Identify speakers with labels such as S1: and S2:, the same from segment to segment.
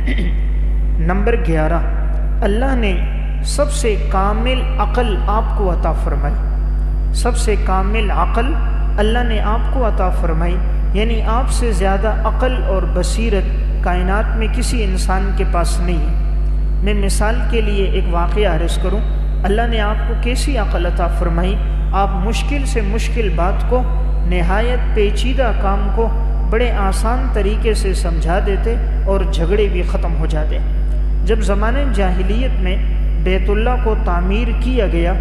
S1: Number 11، اللہ نے سب سے کامل عقل آپ کو عطا فرمائی، سب سے کامل عقل اللہ نے آپ کو عطا فرمائی، یعنی آپ سے زیادہ عقل اور بصیرت کائنات میں کسی انسان کے پاس نہیں ہے۔ میں مثال کے لیے ایک واقعہ عرض کروں، اللہ نے آپ کو کیسی عقل عطا فرمائی، آپ مشکل سے مشکل بات کو، نہایت پیچیدہ کام کو بڑے آسان طریقے سے سمجھا دیتے اور جھگڑے بھی ختم ہو جاتے۔ جب زمانے جاہلیت میں بیت اللہ کو تعمیر کیا گیا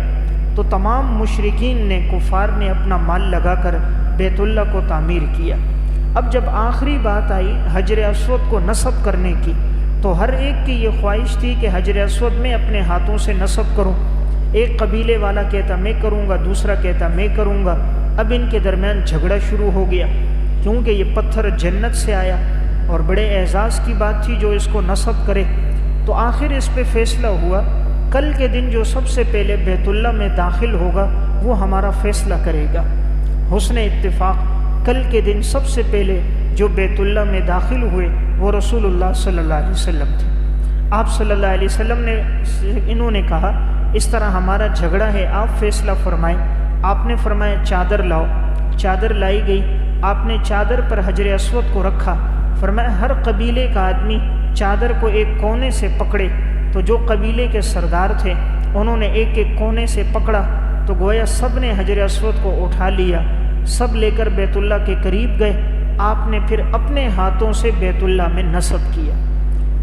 S1: تو تمام مشرکین نے، کفار نے اپنا مال لگا کر بیت اللہ کو تعمیر کیا۔ اب جب آخری بات آئی حجر اسود کو نصب کرنے کی تو ہر ایک کی یہ خواہش تھی کہ حجر اسود میں اپنے ہاتھوں سے نصب کروں۔ ایک قبیلے والا کہتا میں کروں گا، دوسرا کہتا میں کروں گا۔ اب ان کے درمیان جھگڑا شروع ہو گیا، کیونکہ یہ پتھر جنت سے آیا اور بڑے اعزاز کی بات تھی جو اس کو نصب کرے۔ تو آخر اس پہ فیصلہ ہوا، کل کے دن جو سب سے پہلے بیت اللہ میں داخل ہوگا وہ ہمارا فیصلہ کرے گا۔ حسن اتفاق کل کے دن سب سے پہلے جو بیت اللہ میں داخل ہوئے وہ رسول اللہ صلی اللہ علیہ وسلم تھے۔ آپ صلی اللہ علیہ وسلم نے، انہوں نے کہا اس طرح ہمارا جھگڑا ہے، آپ فیصلہ فرمائیں۔ آپ نے فرمایا چادر لاؤ، چادر لائی گئی، آپ نے چادر پر حجر اسود کو رکھا، فرمایا ہر قبیلے کا آدمی چادر کو ایک کونے سے پکڑے۔ تو جو قبیلے کے سردار تھے انہوں نے ایک ایک کونے سے پکڑا، تو گویا سب نے حجر اسود کو اٹھا لیا، سب لے کر بیت اللہ کے قریب گئے۔ آپ نے پھر اپنے ہاتھوں سے بیت اللہ میں نصب کیا۔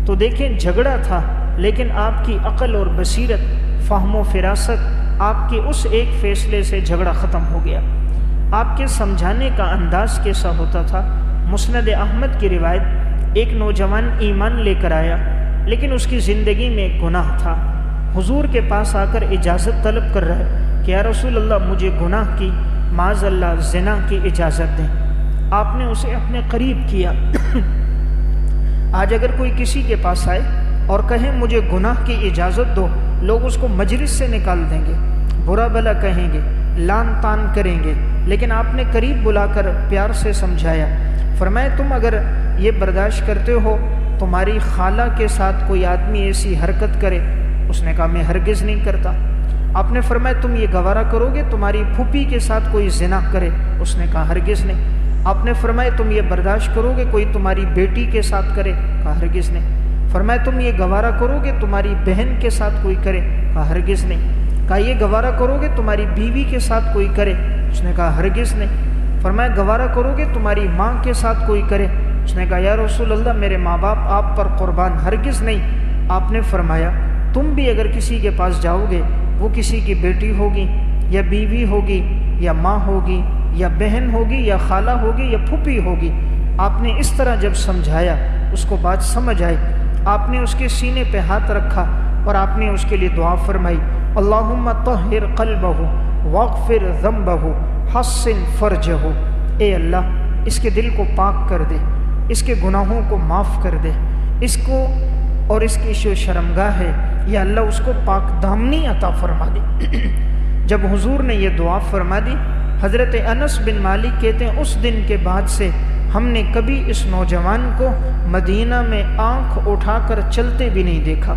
S1: تو دیکھیں جھگڑا تھا، لیکن آپ کی عقل اور بصیرت، فہم و فراست، آپ کے اس ایک فیصلے سے جھگڑا ختم ہو گیا۔ آپ کے سمجھانے کا انداز کیسا ہوتا تھا؟ مسند احمد کی روایت، ایک نوجوان ایمان لے کر آیا لیکن اس کی زندگی میں ایک گناہ تھا۔ حضور کے پاس آ کر اجازت طلب کر رہا ہے کہ یا رسول اللہ مجھے گناہ کی، معاذ اللہ زنا کی اجازت دیں۔ آپ نے اسے اپنے قریب کیا۔ آج اگر کوئی کسی کے پاس آئے اور کہیں مجھے گناہ کی اجازت دو، لوگ اس کو مجلس سے نکال دیں گے، برا بھلا کہیں گے، لان تان کریں گے، لیکن آپ نے قریب بلا کر پیار سے سمجھایا۔ فرمایا تم اگر یہ برداشت کرتے ہو تمہاری خالہ کے ساتھ کوئی آدمی ایسی حرکت کرے، اس نے کہا میں ہرگز نہیں کرتا۔ آپ نے فرمایا تم یہ گوارا کرو گے تمہاری پھوپھی کے ساتھ کوئی زنا کرے، اس نے کہا ہرگز نہیں۔ آپ نے فرمایا تم یہ برداشت کرو گے کوئی تمہاری بیٹی کے ساتھ کرے، کہا ہرگز نہیں۔ فرمایا تم یہ گوارا کرو گے تمہاری بہن کے ساتھ کوئی کرے، کہا ہرگز نہیں۔ کہا یہ گوارا کرو گے تمہاری بیوی کے ساتھ کوئی کرے، اس نے کہا ہرگز نہیں۔ فرمایا گوارا کرو گے تمہاری ماں کے ساتھ کوئی کرے، اس نے کہا یا رسول اللہ میرے ماں باپ آپ پر قربان، ہرگز نہیں۔ آپ نے فرمایا تم بھی اگر کسی کے پاس جاؤ گے، وہ کسی کی بیٹی ہوگی یا بیوی ہوگی یا ماں ہوگی یا بہن ہوگی یا خالہ ہوگی یا پھوپھی ہوگی، آپ نے اس طرح جب سمجھایا اس کو بات سمجھ آئی۔ آپ نے اس کے سینے پہ ہاتھ رکھا اور آپ نے اس کے لیے دعا فرمائی، اللہم طہر قلبہ واغفر ذنبہ حسن فرجہ، اے اللہ اس کے دل کو پاک کر دے، اس کے گناہوں کو معاف کر دے، اس کو اور اس کی جو شرمگاہ ہے یا اللہ اس کو پاک دامنی عطا فرما دے۔ جب حضور نے یہ دعا فرما دی، حضرت انس بن مالک کہتے ہیں اس دن کے بعد سے ہم نے کبھی اس نوجوان کو مدینہ میں آنکھ اٹھا کر چلتے بھی نہیں دیکھا۔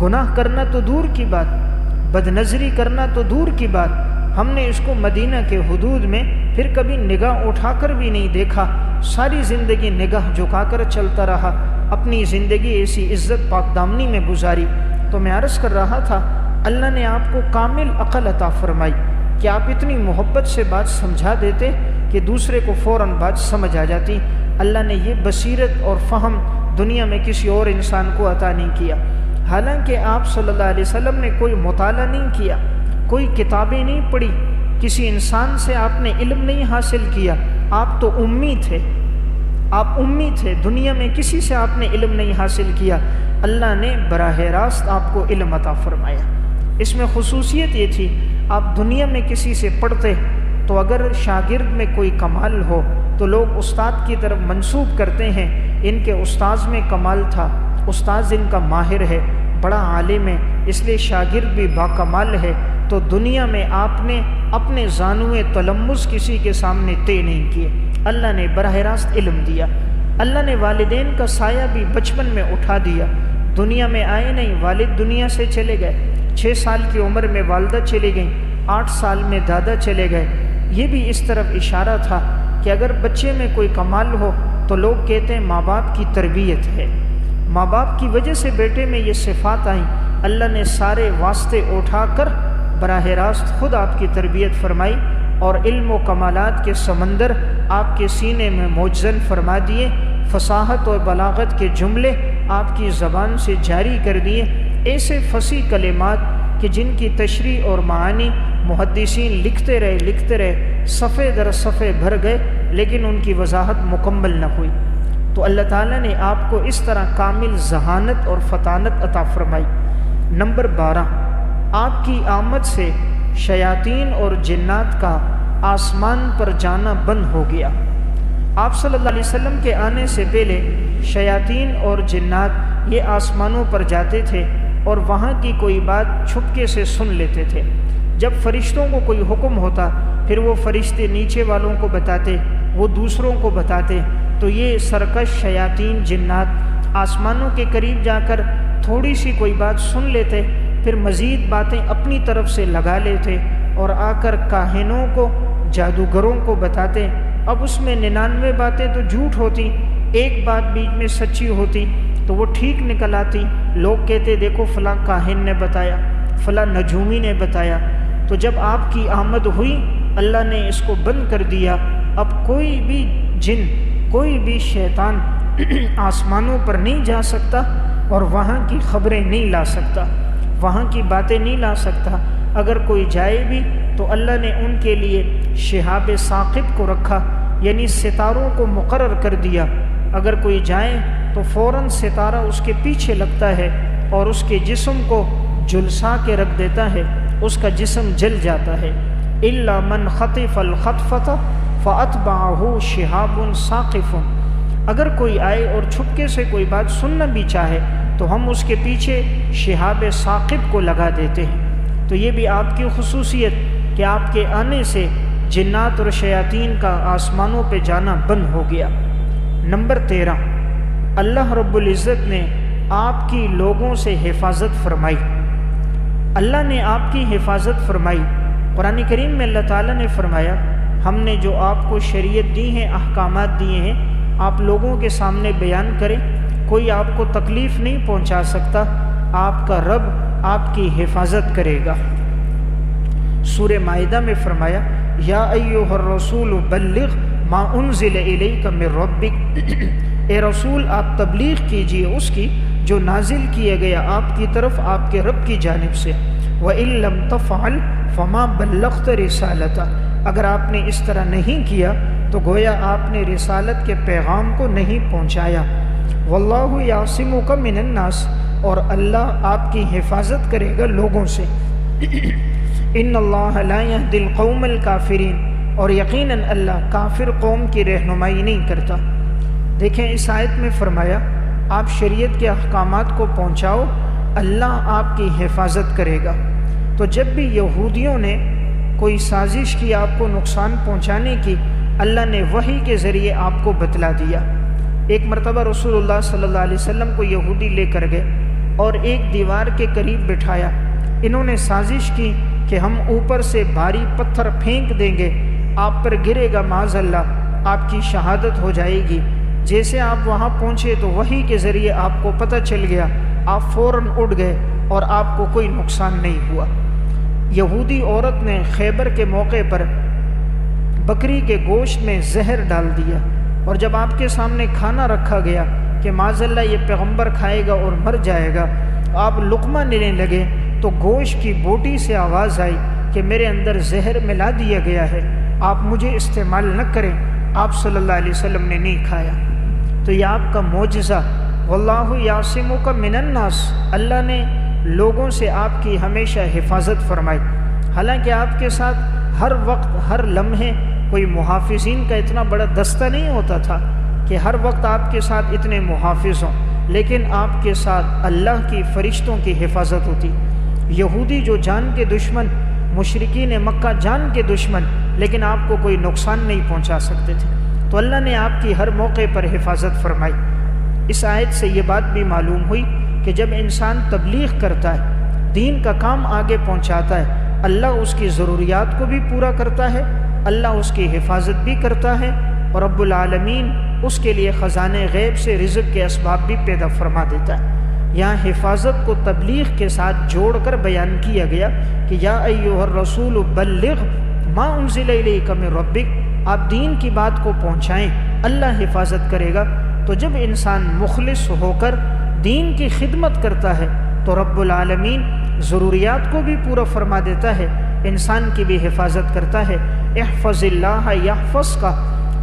S1: گناہ کرنا تو دور کی بات، بد نظری کرنا تو دور کی بات، ہم نے اس کو مدینہ کے حدود میں پھر کبھی نگاہ اٹھا کر بھی نہیں دیکھا۔ ساری زندگی نگاہ جھکا کر چلتا رہا، اپنی زندگی ایسی عزت پاک دامنی میں گزاری۔ تو میں عرض کر رہا تھا اللہ نے آپ کو کامل عقل عطا فرمائی کہ آپ اتنی محبت سے بات سمجھا دیتے کہ دوسرے کو فوراً بات سمجھ آ جاتی۔ اللہ نے یہ بصیرت اور فہم دنیا میں کسی اور انسان کو عطا نہیں کیا۔ حالانکہ آپ صلی اللہ علیہ وسلم نے کوئی مطالعہ نہیں کیا، کوئی کتابیں نہیں پڑھی، کسی انسان سے آپ نے علم نہیں حاصل کیا، آپ تو امی تھے، آپ امی تھے، دنیا میں کسی سے آپ نے علم نہیں حاصل کیا۔ اللہ نے براہ راست آپ کو علم عطا فرمایا۔ اس میں خصوصیت یہ تھی آپ دنیا میں کسی سے پڑھتے تو اگر شاگرد میں کوئی کمال ہو تو لوگ استاد کی طرف منسوب کرتے ہیں، ان کے استاذ میں کمال تھا، استاذ ان کا ماہر ہے، بڑا عالم ہے، اس لیے شاگرد بھی باکمال ہے۔ تو دنیا میں آپ نے اپنے زانوئے تلمس کسی کے سامنے طے نہیں کیے، اللہ نے براہ راست علم دیا۔ اللہ نے والدین کا سایہ بھی بچپن میں اٹھا دیا، دنیا میں آئے نہیں، والد دنیا سے چلے گئے، 6 سال کی عمر میں والدہ چلی گئیں، 8 سال میں دادا چلے گئے۔ یہ بھی اس طرف اشارہ تھا کہ اگر بچے میں کوئی کمال ہو تو لوگ کہتے ہیں ماں باپ کی تربیت ہے، ماں باپ کی وجہ سے بیٹے میں یہ صفات آئیں، اللہ نے سارے واسطے اٹھا کر براہ راست خود آپ کی تربیت فرمائی اور علم و کمالات کے سمندر آپ کے سینے میں موجزن فرما دیے، فصاحت اور بلاغت کے جملے آپ کی زبان سے جاری کر دیے، ایسے فصیح کلمات کہ جن کی تشریح اور معانی محدثین لکھتے رہے صفحے در صفحے بھر گئے، لیکن ان کی وضاحت مکمل نہ ہوئی۔ تو اللہ تعالیٰ نے آپ کو اس طرح کامل ذہانت اور فطانت عطا فرمائی۔ نمبر 12، آپ کی آمد سے شیاطین اور جنات کا آسمان پر جانا بند ہو گیا۔ آپ صلی اللہ علیہ وسلم کے آنے سے پہلے شیاطین اور جنات یہ آسمانوں پر جاتے تھے اور وہاں کی کوئی بات چھپکے سے سن لیتے تھے۔ جب فرشتوں کو کوئی حکم ہوتا پھر وہ فرشتے نیچے والوں کو بتاتے، وہ دوسروں کو بتاتے، تو یہ سرکش شیاطین جنات آسمانوں کے قریب جا کر تھوڑی سی کوئی بات سن لیتے، پھر مزید باتیں اپنی طرف سے لگا لیتے اور آ کر کاہنوں کو، جادوگروں کو بتاتے۔ اب اس میں 99 باتیں تو جھوٹ ہوتی، ایک بات بیچ میں سچی ہوتی تو وہ ٹھیک نکل آتی۔ لوگ کہتے دیکھو فلاں کاہن نے بتایا، فلاں نجومی نے بتایا۔ تو جب آپ کی آمد ہوئی اللہ نے اس کو بند کر دیا، اب کوئی بھی جن، کوئی بھی شیطان آسمانوں پر نہیں جا سکتا اور وہاں کی خبریں نہیں لا سکتا، وہاں کی باتیں نہیں لا سکتا۔ اگر کوئی جائے بھی تو اللہ نے ان کے لیے شہاب ثاقب کو رکھا، یعنی ستاروں کو مقرر کر دیا۔ اگر کوئی جائے تو فوراً ستارہ اس کے پیچھے لگتا ہے اور اس کے جسم کو جلسا کے رکھ دیتا ہے، اس کا جسم جل جاتا ہے۔ إِلَّا مَنْ خَطِفَ الْخَطْفَةَ فَأَتْبَعَهُ شِهَابٌ ثَاقِفٌ۔ اگر کوئی آئے اور چھپکے سے کوئی بات سننا بھی چاہے تو ہم اس کے پیچھے شہاب ثاقب کو لگا دیتے ہیں۔ تو یہ بھی آپ کی خصوصیت کہ آپ کے آنے سے جنات اور شیاطین کا آسمانوں پہ جانا بند ہو گیا۔ نمبر 13، اللہ رب العزت نے آپ کی لوگوں سے حفاظت فرمائی۔ اللہ نے آپ کی حفاظت فرمائی۔ قرآن کریم میں اللہ تعالیٰ نے فرمایا ہم نے جو آپ کو شریعت دی ہیں، احکامات دیے ہیں، آپ لوگوں کے سامنے بیان کریں، کوئی آپ کو تکلیف نہیں پہنچا سکتا، آپ کا رب آپ کی حفاظت کرے گا۔ سورہ مائدہ میں فرمایا یا ایھا الرسول بلغ ما انزل الیک من ربک، اے رسول آپ تبلیغ کیجئے اس کی جو نازل کیا گیا آپ کی طرف آپ کے رب کی جانب سے۔ وَإِن لَّمْ تَفْعَلْ فَمَا بَلَّغْتَ رِسَالَتَهُ، اگر آپ نے اس طرح نہیں کیا تو گویا آپ نے رسالت کے پیغام کو نہیں پہنچایا۔ وَاللَّهُ يَعْصِمُكَ مِنَ النَّاسِ، اور اللہ آپ کی حفاظت کرے گا لوگوں سے۔ ان اللہ لا يهدي القوم الكافرین، اور یقیناً اللہ کافر قوم کی رہنمائی نہیں کرتا۔ دیکھیں اس آیت میں فرمایا آپ شریعت کے احکامات کو پہنچاؤ، اللہ آپ کی حفاظت کرے گا۔ تو جب بھی یہودیوں نے کوئی سازش کی آپ کو نقصان پہنچانے کی، اللہ نے وحی کے ذریعے آپ کو بتلا دیا۔ ایک مرتبہ رسول اللہ صلی اللہ علیہ وسلم کو یہودی لے کر گئے اور ایک دیوار کے قریب بٹھایا۔ انہوں نے سازش کی کہ ہم اوپر سے بھاری پتھر پھینک دیں گے، آپ پر گرے گا معاذ اللہ، آپ کی شہادت ہو جائے گی۔ جیسے آپ وہاں پہنچے تو وحی کے ذریعے آپ کو پتہ چل گیا، آپ فوراً اٹھ گئے اور آپ کو کوئی نقصان نہیں ہوا۔ یہودی عورت نے خیبر کے موقع پر بکری کے گوشت میں زہر ڈال دیا، اور جب آپ کے سامنے کھانا رکھا گیا کہ معاذ اللہ یہ پیغمبر کھائے گا اور مر جائے گا، آپ لقمہ لینے لگے تو گوشت کی بوٹی سے آواز آئی کہ میرے اندر زہر ملا دیا گیا ہے، آپ مجھے استعمال نہ کریں۔ آپ صلی اللہ علیہ وسلم نے نہیں کھایا۔ تو یہ آپ کا معجزہ، واللہ یعصمک من الناس، اللہ نے لوگوں سے آپ کی ہمیشہ حفاظت فرمائی۔ حالانکہ آپ کے ساتھ ہر وقت ہر لمحے کوئی محافظین کا اتنا بڑا دستہ نہیں ہوتا تھا کہ ہر وقت آپ کے ساتھ اتنے محافظ ہوں، لیکن آپ کے ساتھ اللہ کی فرشتوں کی حفاظت ہوتی۔ یہودی جو جان کے دشمن، مشرکین مکہ جان کے دشمن، لیکن آپ کو کوئی نقصان نہیں پہنچا سکتے تھے۔ تو اللہ نے آپ کی ہر موقع پر حفاظت فرمائی۔ اس آیت سے یہ بات بھی معلوم ہوئی کہ جب انسان تبلیغ کرتا ہے، دین کا کام آگے پہنچاتا ہے، اللہ اس کی ضروریات کو بھی پورا کرتا ہے، اللہ اس کی حفاظت بھی کرتا ہے، اور رب العالمین اس کے لیے خزانے غیب سے رزق کے اسباب بھی پیدا فرما دیتا ہے۔ یہاں حفاظت کو تبلیغ کے ساتھ جوڑ کر بیان کیا گیا کہ یا ایھا الرسول بلغ ما انزل الیک من ربک، آپ دین کی بات کو پہنچائیں، اللہ حفاظت کرے گا۔ تو جب انسان مخلص ہو کر دین کی خدمت کرتا ہے تو رب العالمین ضروریات کو بھی پورا فرما دیتا ہے، انسان کی بھی حفاظت کرتا ہے۔ احفظ اللہ یحفظک،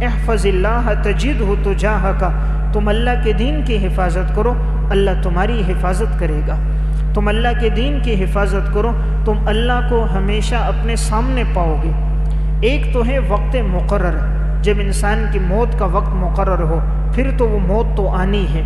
S1: احفظ اللہ تجدہ تجاہک، تم اللہ کے دین کی حفاظت کرو، اللہ تمہاری حفاظت کرے گا۔ تم اللہ کے دین کی حفاظت کرو، تم اللہ کو ہمیشہ اپنے سامنے پاؤ گے۔ ایک تو ہے وقت مقرر، جب انسان کی موت کا وقت مقرر ہو پھر تو وہ موت تو آنی ہے۔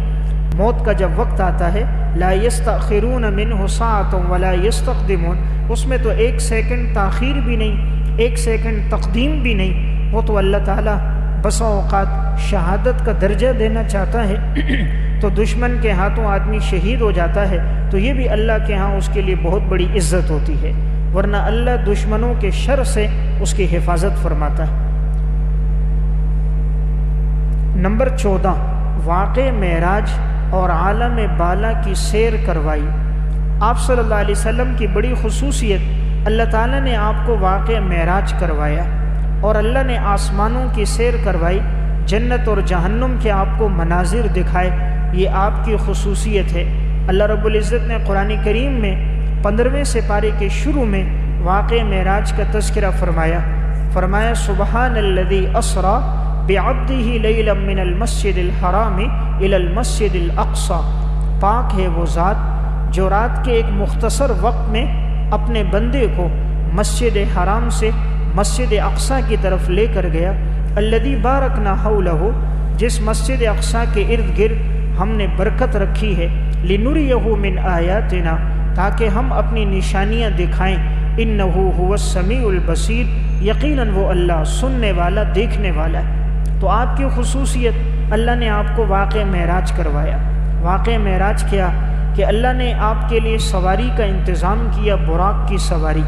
S1: موت کا جب وقت آتا ہے لا یستأخرون منہ ساعۃ ولا یستقدمون، اس میں تو ایک سیکنڈ تاخیر بھی نہیں، ایک سیکنڈ تقدیم بھی نہیں۔ وہ تو اللہ تعالیٰ بسا اوقات شہادت کا درجہ دینا چاہتا ہے تو دشمن کے ہاتھوں آدمی شہید ہو جاتا ہے، تو یہ بھی اللہ کے ہاں اس کے لیے بہت بڑی عزت ہوتی ہے، ورنہ اللہ دشمنوں کے شر سے اس کی حفاظت فرماتا ہے۔ نمبر 14، واقع معراج اور عالم بالا کی سیر کروائی۔ آپ صلی اللہ علیہ وسلم کی بڑی خصوصیت، اللہ تعالیٰ نے آپ کو واقع معراج کروایا اور اللہ نے آسمانوں کی سیر کروائی، جنت اور جہنم کے آپ کو مناظر دکھائے، یہ آپ کی خصوصیت ہے۔ اللہ رب العزت نے قرآن کریم میں 15ویں سپارے کے شروع میں واقع معراج کا تذکرہ فرمایا سبحان الذی اسری بعبدہ لیلا من المسجد الحرام الی المسجد الاقصی، پاک ہے وہ ذات جو رات کے ایک مختصر وقت میں اپنے بندے کو مسجد حرام سے مسجد اقصی کی طرف لے کر گیا، الذی بارکنا حولہ، جس مسجد اقصی کے ارد گرد ہم نے برکت رکھی ہے، لنریہ من آیاتنا، تاکہ ہم اپنی نشانیاں دکھائیں، انہ هو السمیع البصیر، یقیناً وہ اللہ سننے والا دیکھنے والا ہے۔ تو آپ کی خصوصیت، اللہ نے آپ کو واقع معراج کروایا۔ واقع معراج کیا کہ اللہ نے آپ کے لیے سواری کا انتظام کیا، براق کی سواری۔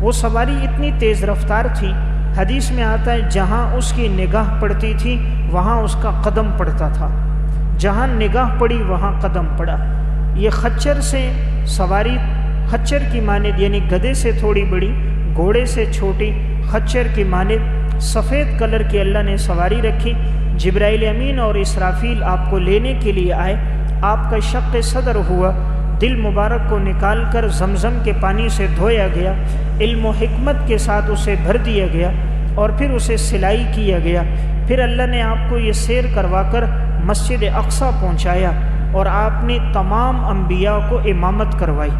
S1: وہ سواری اتنی تیز رفتار تھی، حدیث میں آتا ہے جہاں اس کی نگاہ پڑتی تھی وہاں اس کا قدم پڑتا تھا، جہاں نگاہ پڑی وہاں قدم پڑا۔ یہ خچر سے سواری، خچر کی مانند یعنی گدھے سے تھوڑی بڑی، گھوڑے سے چھوٹی، خچر کی مانند سفید کلر کی اللہ نے سواری رکھی۔ جبرائیل امین اور اسرافیل آپ کو لینے کے لیے آئے، آپ کا شق صدر ہوا، دل مبارک کو نکال کر زمزم کے پانی سے دھویا گیا، علم و حکمت کے ساتھ اسے بھر دیا گیا اور پھر اسے سلائی کیا گیا۔ پھر اللہ نے آپ کو یہ سیر کروا کر مسجد اقصی پہنچایا اور آپ نے تمام انبیاء کو امامت کروائی۔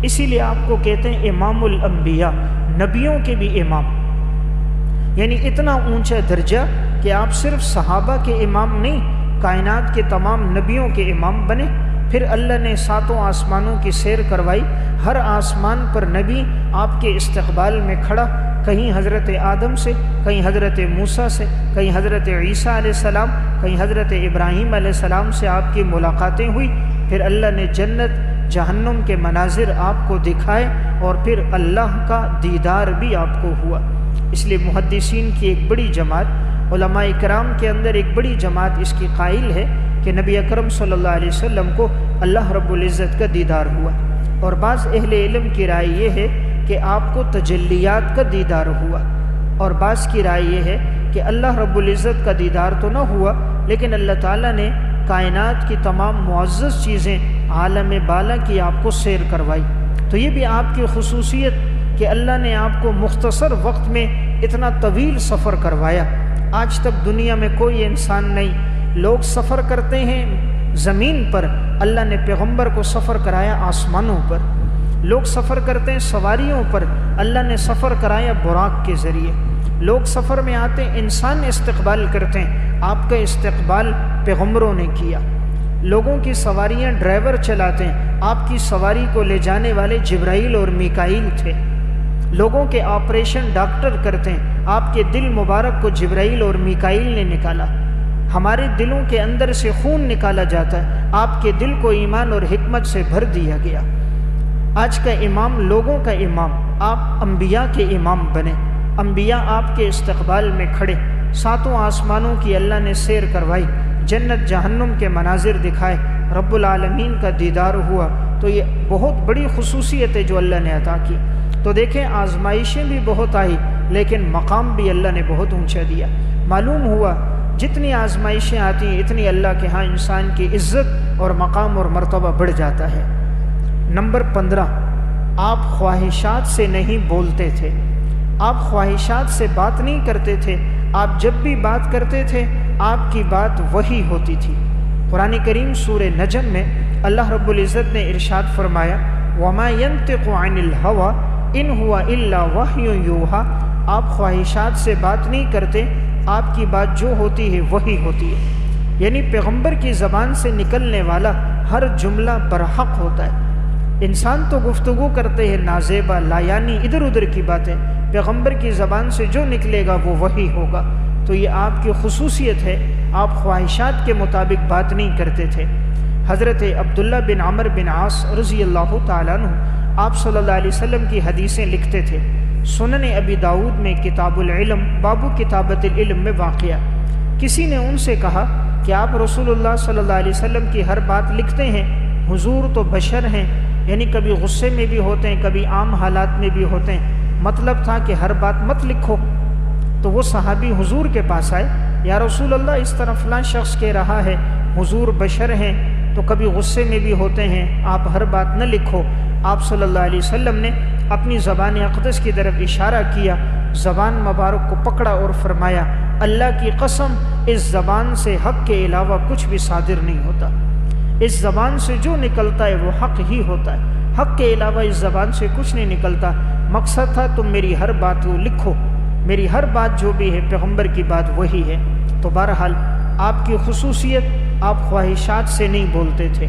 S1: اسی لیے آپ کو کہتے ہیں امام الانبیاء، نبیوں کے بھی امام، یعنی اتنا اونچا درجہ کہ آپ صرف صحابہ کے امام نہیں، کائنات کے تمام نبیوں کے امام بنے۔ پھر اللہ نے 7 آسمانوں کی سیر کروائی، ہر آسمان پر نبی آپ کے استقبال میں کھڑا، کہیں حضرت آدم سے، کہیں حضرت موسیٰ سے، کہیں حضرت عیسیٰ علیہ السلام، کہیں حضرت ابراہیم علیہ السلام سے آپ کی ملاقاتیں ہوئی۔ پھر اللہ نے جنت جہنم کے مناظر آپ کو دکھائے اور پھر اللہ کا دیدار بھی آپ کو ہوا۔ اس لیے محدثین کی ایک بڑی جماعت، علماء کرام کے اندر ایک بڑی جماعت اس کی قائل ہے کہ نبی اکرم صلی اللہ علیہ وسلم کو اللہ رب العزت کا دیدار ہوا، اور بعض اہل علم کی رائے یہ ہے کہ آپ کو تجلیات کا دیدار ہوا، اور بعض کی رائے یہ ہے کہ اللہ رب العزت کا دیدار تو نہ ہوا لیکن اللہ تعالیٰ نے کائنات کی تمام معزز چیزیں عالم بالا کی آپ کو سیر کروائی۔ تو یہ بھی آپ کی خصوصیت کہ اللہ نے آپ کو مختصر وقت میں اتنا طویل سفر کروایا۔ آج تک دنیا میں کوئی انسان نہیں، لوگ سفر کرتے ہیں زمین پر، اللہ نے پیغمبر کو سفر کرایا آسمانوں پر۔ لوگ سفر کرتے ہیں سواریوں پر، اللہ نے سفر کرایا براق کے ذریعے۔ لوگ سفر میں آتے ہیں، انسان استقبال کرتے ہیں، آپ کا استقبال پیغمبروں نے کیا۔ لوگوں کی سواریاں ڈرائیور چلاتے ہیں، آپ کی سواری کو لے جانے والے جبرائیل اور میکائیل تھے۔ لوگوں کے آپریشن ڈاکٹر کرتے ہیں، آپ کے دل مبارک کو جبرائیل اور میکائیل نے نکالا۔ ہمارے دلوں کے اندر سے خون نکالا جاتا ہے، آپ کے دل کو ایمان اور حکمت سے بھر دیا گیا۔ آج کا امام لوگوں کا امام، آپ انبیاء کے امام بنے، انبیاء آپ کے استقبال میں کھڑے، ساتوں آسمانوں کی اللہ نے سیر کروائی، جنت جہنم کے مناظر دکھائے، رب العالمین کا دیدار ہوا۔ تو یہ بہت بڑی خصوصیت ہے جو اللہ نے عطا کی۔ تو دیکھیں آزمائشیں بھی بہت آئی لیکن مقام بھی اللہ نے بہت اونچا دیا۔ معلوم ہوا جتنی آزمائشیں آتی ہیں اتنی اللہ کے ہاں انسان کی عزت اور مقام اور مرتبہ بڑھ جاتا ہے۔ نمبر 15، آپ خواہشات سے نہیں بولتے تھے، آپ خواہشات سے بات نہیں کرتے تھے، آپ جب بھی بات کرتے تھے آپ کی بات وحی ہوتی تھی۔ قرآن کریم سورہ نجم میں اللہ رب العزت نے ارشاد فرمایا وَمَا يَنطِقُ عَنِ الْهَوَىٰ إِنْ هُوَ إِلَّا وَحْيٌ يُوحَىٰ، آپ خواہشات سے بات نہیں کرتے، آپ کی بات جو ہوتی ہے وہی ہوتی ہے۔ یعنی پیغمبر کی زبان سے نکلنے والا ہر جملہ برحق ہوتا ہے۔ انسان تو گفتگو کرتے ہیں نازیبا لایانی ادھر ادھر کی باتیں، پیغمبر کی زبان سے جو نکلے گا وہ وہی ہوگا۔ تو یہ آپ کی خصوصیت ہے، آپ خواہشات کے مطابق بات نہیں کرتے تھے۔ حضرت عبداللہ بن عمر بن عاص رضی اللہ تعالیٰ عنہ آپ صلی اللہ علیہ وسلم کی حدیثیں لکھتے تھے۔ سنن ابی داؤد میں کتاب العلم باب کتابت العلم میں واقعہ، کسی نے ان سے کہا کہ آپ رسول اللہ صلی اللہ علیہ وسلم کی ہر بات لکھتے ہیں، حضور تو بشر ہیں، یعنی کبھی غصے میں بھی ہوتے ہیں کبھی عام حالات میں بھی ہوتے ہیں، مطلب تھا کہ ہر بات مت لکھو۔ تو وہ صحابی حضور کے پاس آئے، یا رسول اللہ اس طرح فلاں شخص کہہ رہا ہے، حضور بشر ہیں تو کبھی غصے میں بھی ہوتے ہیں، آپ ہر بات نہ لکھو۔ آپ صلی اللہ علیہ وسلم نے اپنی زبان اقدس کی طرف اشارہ کیا، زبان مبارک کو پکڑا اور فرمایا اللہ کی قسم اس زبان سے حق کے علاوہ کچھ بھی صادر نہیں ہوتا، اس زبان سے جو نکلتا ہے وہ حق ہی ہوتا ہے، حق کے علاوہ اس زبان سے کچھ نہیں نکلتا۔ مقصد تھا تم میری ہر بات کو لکھو، میری ہر بات جو بھی ہے پیغمبر کی بات وہی ہے۔ تو بہرحال آپ کی خصوصیت، آپ خواہشات سے نہیں بولتے تھے،